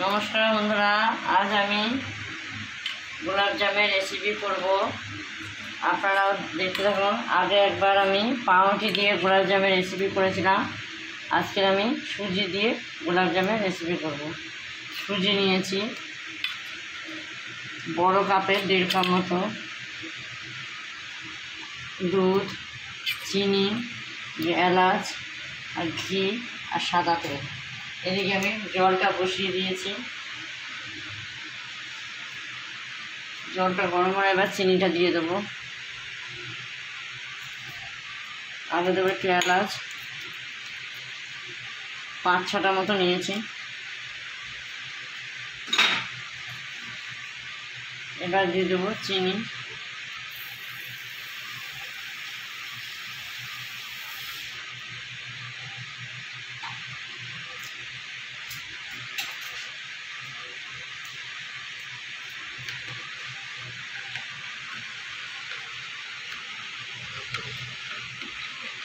নমস্কার বন্ধুরা, আজ আমি গোলাপ জামের রেসিপি করব। আপনারাও দেখতে থাকুন। আগে একবার আমি পাউরুটি দিয়ে গোলাপ জামের রেসিপি করেছিলাম। আজকে আমি সুজি দিয়ে গোলাপ জামের রেসিপি করব। সুজি নিয়েছি বড় কাপের 1.5 কাপ মতো, দুধ, চিনি, এলাচ আর ঘি আর সাদা তেল। এদিকে আমি জলটা বসিয়ে দিয়েছি। জলটা গরম হয়ে এবার চিনিটা দিয়ে দেবো। আগে দেবো একটু এলাচ, 5-6টা মতো নিয়েছি। এবার দিয়ে দেবো চিনি।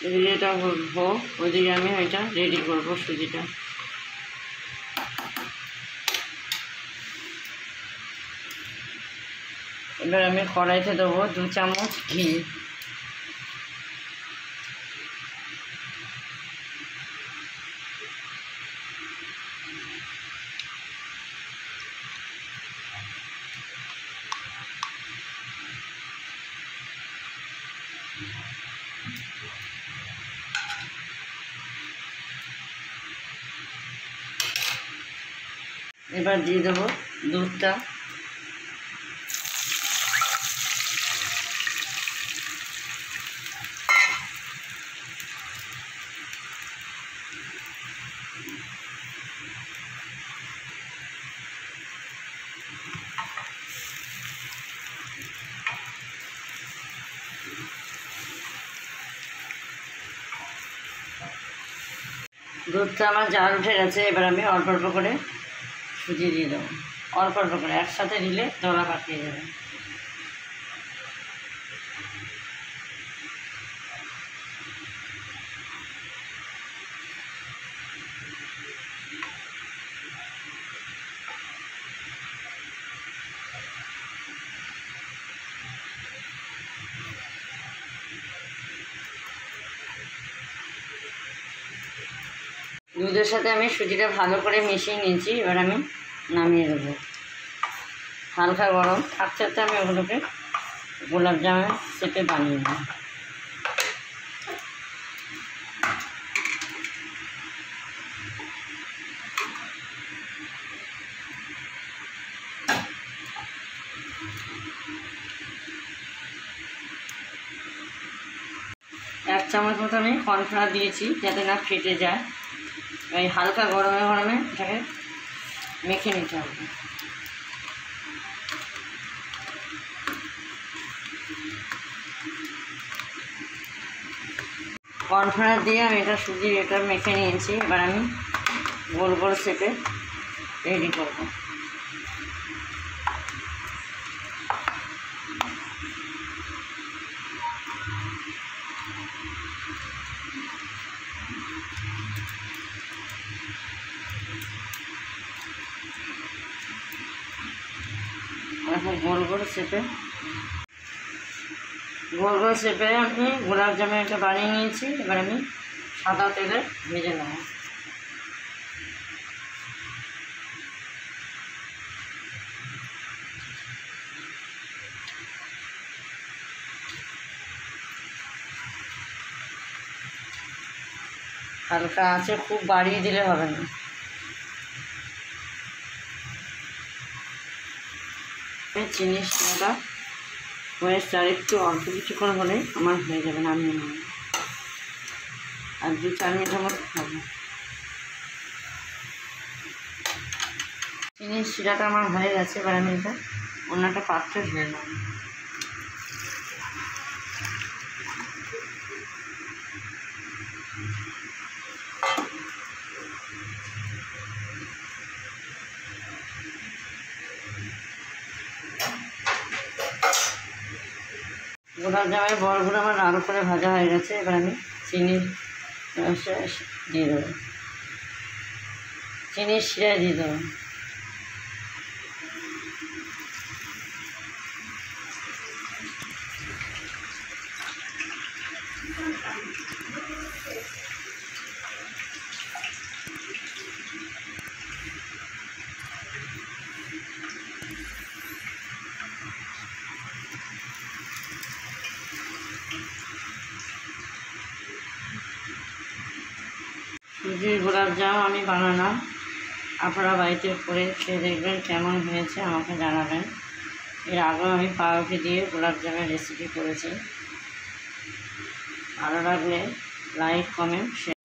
এদিকে এটা হোক, ওইদিকে আমি এটা রেডি করবো সুজিটা। এবার আমি কড়াইতে দেবো 2 চামচ ঘি। এবার দিয়ে দেবো দুধটা। দুধটা আমার জাল উঠে গেছে। এবার আমি অল্প অল্প করে সুজি দিয়ে দেবো। অল্প অল্প করে, একসাথে দিলে দলা পাকিয়ে যাবে। দুধের সাথে আমি সুজিটা ভালো করে মিশিয়ে নিয়েছি। এবার আমি নামিয়ে দেবো। হালকা গরম থাকতে থাকতে আমি ওগুলোকে গোলাপ জামের শেপে বানিয়ে নেব। এক চামচ মতো আমি কর্নফ্লাওয়ার দিয়েছি যাতে না ফেটে যায়। এই হালকা গরমে গরমে এটাকে মেখে নিতে হবে। কর্নফ্লাওয়ার দিয়ে আমি এটা সুজির এটা মেখে নিয়েছি। এবার আমি গোল গোল শেপে রেডি করব। এখন গোল গোল শেপে আমি গোলাপ জামের এটা বানিয়ে নিয়েছি। এবার আমি সাদা তেলে ভেজে নেব। হালকা আছে, খুব বাড়িয়ে দিলে হবে না। চিনির শিরাটা হয়েছে, আর একটু অল্প কিছুক্ষণ হলে আমার হয়ে যাবে, নামিয়ে নেব। আর 2-4 মিনিটের মতো খাবো। চিনির শিরাটা আমার হয়ে গেছে। এবার আমি এটা অন্য একটা পাত্রে ঢেলে নেব। গোলাপ জামের বড়গুলো আমার লাল করে ভাজা হয়ে গেছে। এবার আমি চিনি দিয়ে দেবো, চিনির শিরা দিয়ে দেবো। সুজির গোলাপজাম আমি বানালাম, আপনারা বাড়িতে করে খেয়ে দেখবেন কেমন হয়েছে আমাকে জানাবেন। এর আগেও আমি পাউরুটি দিয়ে গোলাপজামের রেসিপি করেছি। ভালো লাগলে লাইক, কমেন্ট, শেয়ার।